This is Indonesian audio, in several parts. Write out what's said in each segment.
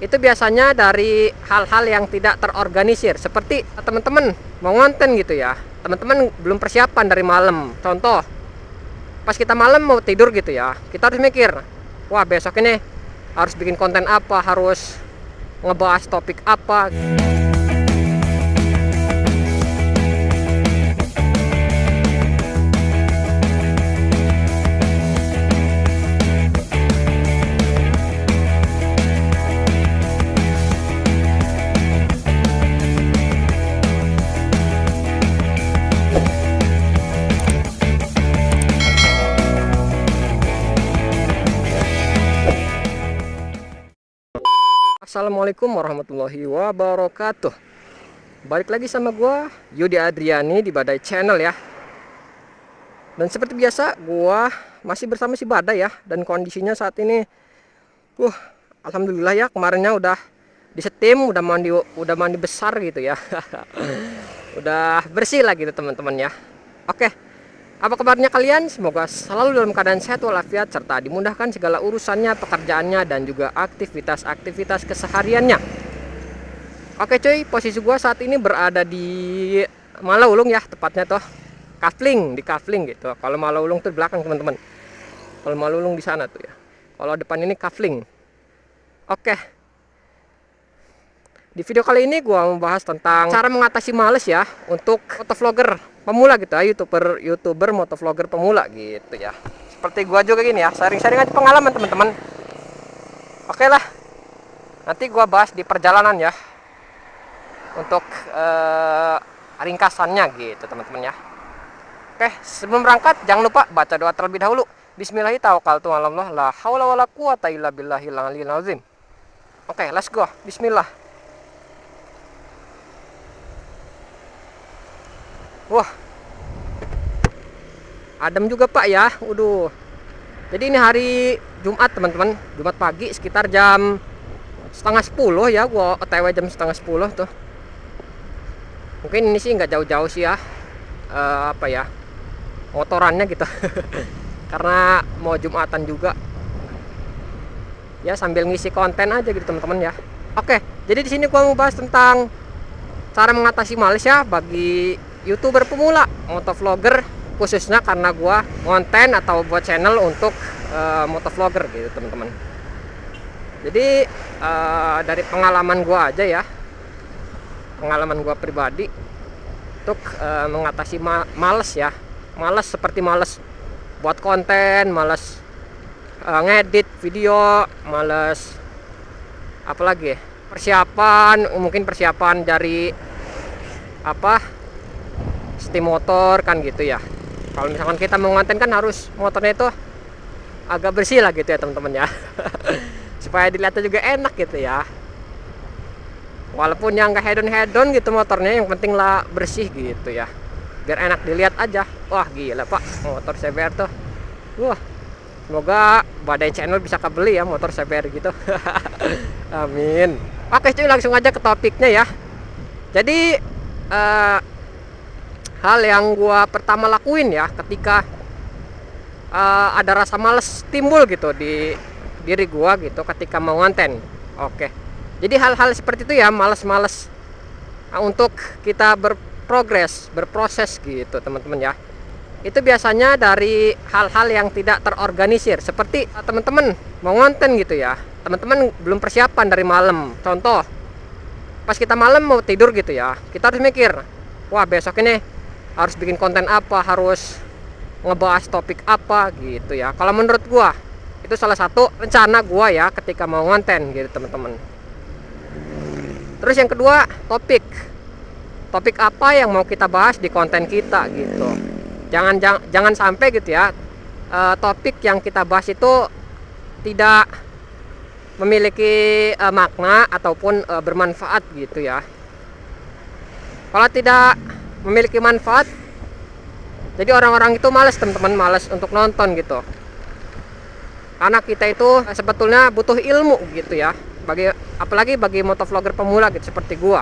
Itu biasanya dari hal-hal yang tidak terorganisir, seperti teman-teman mau ngonten gitu ya, teman-teman belum persiapan dari malam. Contoh, pas kita malam mau tidur gitu ya, kita harus mikir, wah besok ini harus bikin konten apa, harus ngebahas topik apa. Assalamualaikum warahmatullahi wabarakatuh. Balik lagi sama gua Yudi Adriani di Badai Channel ya. Dan seperti biasa gua masih bersama si Badai ya. Dan kondisinya saat ini alhamdulillah ya, kemarinnya udah disetim, udah mandi besar gitu ya. Udah bersih lah gitu teman-teman ya. Oke, apa kabarnya kalian? Semoga selalu dalam keadaan sehat walafiat serta dimudahkan segala urusannya, pekerjaannya, dan juga aktivitas-aktivitas kesehariannya. Oke cuy, posisi gua saat ini berada di Malaulung ya, tepatnya tuh Kafling, di Kafling gitu. Kalau Malaulung tuh di belakang teman-teman. Kalau Malaulung di sana tuh ya. Kalau depan ini Kafling. Oke. Di video kali ini gua membahas tentang cara mengatasi males ya untuk motovlogger pemula gitu ya, youtuber motovlogger pemula gitu ya. Seperti gua juga gini ya, sharing-sharing aja pengalaman teman-teman. Oke lah, nanti gua bahas di perjalanan ya untuk ringkasannya gitu teman-teman ya. Oke, sebelum berangkat jangan lupa baca doa terlebih dahulu. Bismillahirrahmanirrahim, la haula wala quwata illa billahil aliyil azim. Oke, let's go. Bismillah. Wah, adem juga pak ya. Waduh. Jadi ini hari Jumat teman-teman, Jumat pagi sekitar jam 9:30 ya. Gua OTW jam 9:30 tuh. Mungkin ini sih nggak jauh-jauh sih ya, apa ya, motorannya gitu. Karena mau Jumatan juga ya, sambil ngisi konten aja gitu teman-teman ya. Oke, jadi di sini gua mau bahas tentang cara mengatasi males ya bagi YouTuber pemula, motovlogger khususnya, karena gua konten atau buat channel untuk motovlogger gitu teman-teman. Jadi dari pengalaman gua aja ya, pengalaman gua pribadi untuk mengatasi males ya. Males seperti males buat konten, males ngedit video, males apalagi ya, persiapan, mungkin persiapan dari apa, steam motor kan gitu ya. Kalau misalkan kita mau ngonten kan harus motornya itu agak bersih lah gitu ya teman-teman ya. Supaya dilihatnya juga enak gitu ya. Walaupun yang nggak hedon gitu motornya, yang penting lah bersih gitu ya, biar enak dilihat aja. Wah gila pak, motor CBR tuh. Wah, semoga Badai Channel bisa kebeli ya motor CBR gitu. Amin. Oke cuy, langsung aja ke topiknya ya. Jadi hal yang gua pertama lakuin ya ketika ada rasa males timbul gitu di diri gua gitu ketika mau ngonten. Oke, jadi hal-hal seperti itu ya, males-males untuk kita berproses gitu teman-teman ya. Itu biasanya dari hal-hal yang tidak terorganisir, seperti teman-teman mau ngonten gitu ya, teman-teman belum persiapan dari malam. Contoh, pas kita malam mau tidur gitu ya, kita harus mikir, wah besok ini harus bikin konten apa, harus ngebahas topik apa gitu ya. Kalau menurut gua itu salah satu rencana gua ya ketika mau ngonten gitu teman-teman. Terus yang kedua, topik apa yang mau kita bahas di konten kita gitu. Jangan sampai gitu ya, topik yang kita bahas itu tidak memiliki makna ataupun bermanfaat gitu ya. Kalau tidak memiliki manfaat, jadi orang-orang itu malas teman-teman, malas untuk nonton gitu. Karena kita itu sebetulnya butuh ilmu gitu ya, apalagi bagi motovlogger pemula gitu seperti gua.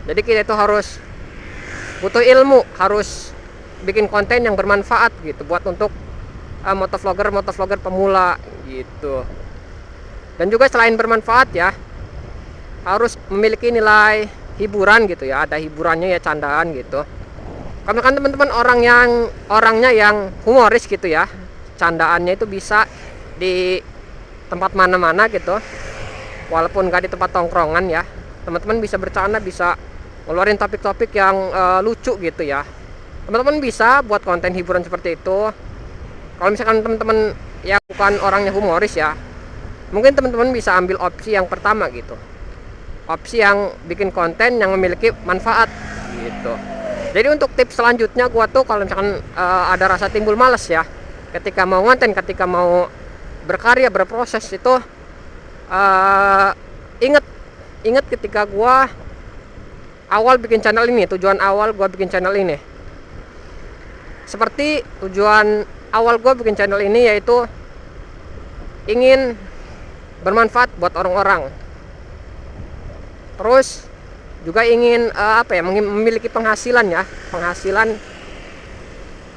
Jadi kita itu harus butuh ilmu, harus bikin konten yang bermanfaat gitu buat untuk motovlogger pemula gitu. Dan juga selain bermanfaat ya, harus memiliki nilai hiburan gitu ya, ada hiburannya ya, candaan gitu. Karena kan teman-teman orangnya yang humoris gitu ya, candaannya itu bisa di tempat mana-mana gitu, walaupun gak di tempat tongkrongan ya, teman-teman bisa bercanda, bisa ngeluarin topik-topik yang lucu gitu ya. Teman-teman bisa buat konten hiburan seperti itu. Kalau misalkan teman-teman ya bukan orangnya humoris ya, mungkin teman-teman bisa ambil opsi yang pertama gitu, opsi yang bikin konten yang memiliki manfaat gitu. Jadi untuk tips selanjutnya gua tuh kalau misalkan ada rasa timbul males ya, ketika mau konten, ketika mau berkarya, berproses itu, inget ketika gua awal bikin channel ini, tujuan awal gua bikin channel ini. Seperti tujuan awal gua bikin channel ini yaitu ingin bermanfaat buat orang-orang. Terus juga ingin memiliki penghasilan ya,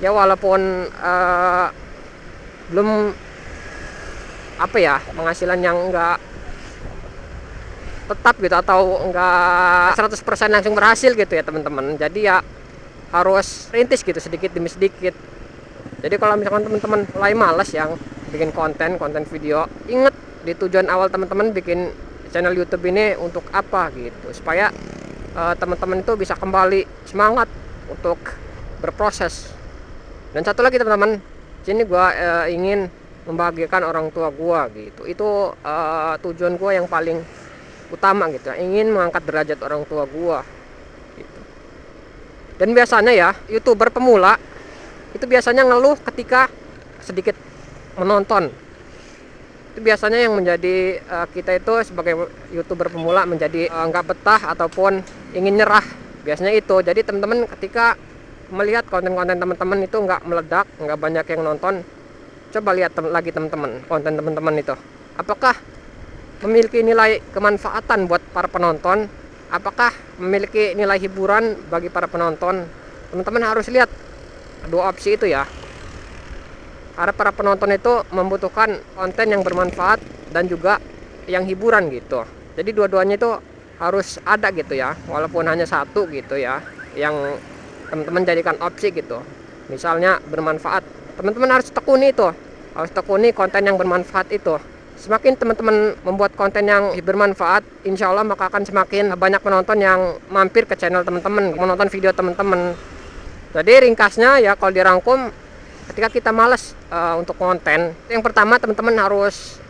walaupun belum penghasilan yang enggak tetap gitu, atau enggak 100% langsung berhasil gitu ya teman-teman. Jadi ya harus rintis gitu, sedikit demi sedikit. Jadi kalau misalkan teman-teman mulai malas yang bikin konten video, inget di tujuan awal teman-teman bikin channel YouTube ini untuk apa gitu, supaya teman-teman itu bisa kembali semangat untuk berproses. Dan satu lagi teman-teman, sini gua ingin membahagiakan orang tua gua gitu. Itu tujuan gua yang paling utama gitu, ingin mengangkat derajat orang tua gua gitu. Dan biasanya ya YouTuber pemula itu biasanya ngeluh ketika sedikit menonton. Itu biasanya yang menjadi kita itu sebagai YouTuber pemula menjadi nggak betah ataupun ingin nyerah, biasanya itu. Jadi teman-teman ketika melihat konten-konten teman-teman itu nggak meledak, nggak banyak yang nonton, coba lihat lagi teman-teman konten teman-teman itu, apakah memiliki nilai kemanfaatan buat para penonton, apakah memiliki nilai hiburan bagi para penonton. Teman-teman harus lihat dua opsi itu ya, karena para penonton itu membutuhkan konten yang bermanfaat dan juga yang hiburan gitu. Jadi dua-duanya itu harus ada gitu ya, walaupun hanya satu gitu ya yang teman-teman jadikan opsi gitu. Misalnya bermanfaat, teman-teman harus tekuni itu, harus tekuni konten yang bermanfaat itu. Semakin teman-teman membuat konten yang bermanfaat, insya Allah maka akan semakin banyak penonton yang mampir ke channel teman-teman, menonton video teman-teman. Jadi ringkasnya ya, kalau dirangkum, ketika kita malas untuk konten, yang pertama teman-teman harus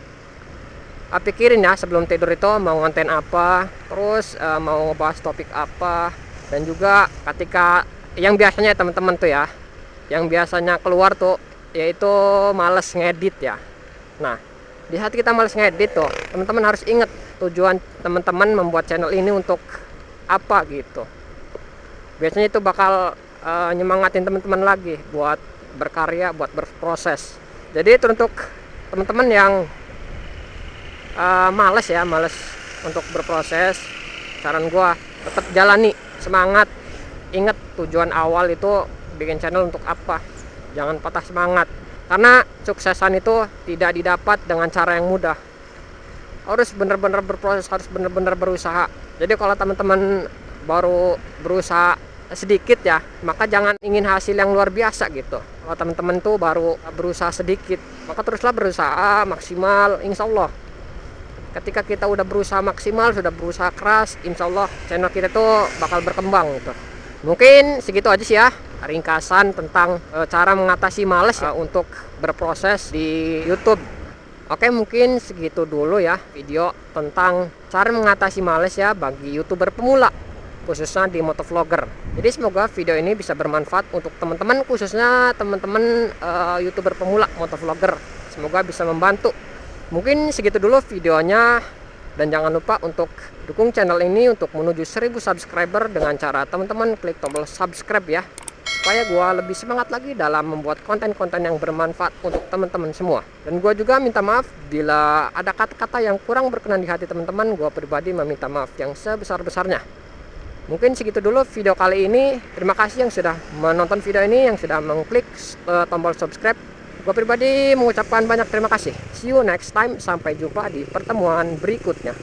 pikirin ya sebelum tidur itu mau konten apa, terus mau ngebahas topik apa. Dan juga ketika yang biasanya teman-teman tuh ya, yang biasanya keluar tuh yaitu males ngedit ya. Nah, di saat kita males ngedit tuh, teman-teman harus ingat tujuan teman-teman membuat channel ini untuk apa gitu. Biasanya itu bakal nyemangatin teman-teman lagi buat berkarya, buat berproses. Jadi itu untuk teman-teman yang males untuk berproses, saran gua tetap jalani, semangat. Ingat tujuan awal itu bikin channel untuk apa, jangan patah semangat, karena suksesan itu tidak didapat dengan cara yang mudah. Harus benar-benar berproses, harus benar-benar berusaha. Jadi kalau teman-teman baru berusaha sedikit ya, maka jangan ingin hasil yang luar biasa gitu. Kalau teman-teman tuh baru berusaha sedikit, maka teruslah berusaha maksimal. Insya Allah ketika kita udah berusaha maksimal, sudah berusaha keras, insya Allah channel kita tuh bakal berkembang gitu. Mungkin segitu aja sih ya ringkasan tentang cara mengatasi males ya untuk berproses di YouTube. Oke, mungkin segitu dulu ya video tentang cara mengatasi males ya bagi YouTuber pemula, khususnya di motovlogger. Jadi semoga video ini bisa bermanfaat untuk teman-teman, khususnya teman-teman YouTuber pemula motovlogger. Semoga bisa membantu. Mungkin segitu dulu videonya, dan jangan lupa untuk dukung channel ini untuk menuju 1000 subscriber dengan cara teman-teman klik tombol subscribe ya, supaya gua lebih semangat lagi dalam membuat konten-konten yang bermanfaat untuk teman-teman semua. Dan gua juga minta maaf bila ada kata-kata yang kurang berkenan di hati teman-teman. Gua pribadi meminta maaf yang sebesar-besarnya. Mungkin segitu dulu video kali ini. Terima kasih yang sudah menonton video ini, yang sudah mengklik tombol subscribe. Gue pribadi mengucapkan banyak terima kasih. See you next time. Sampai jumpa di pertemuan berikutnya.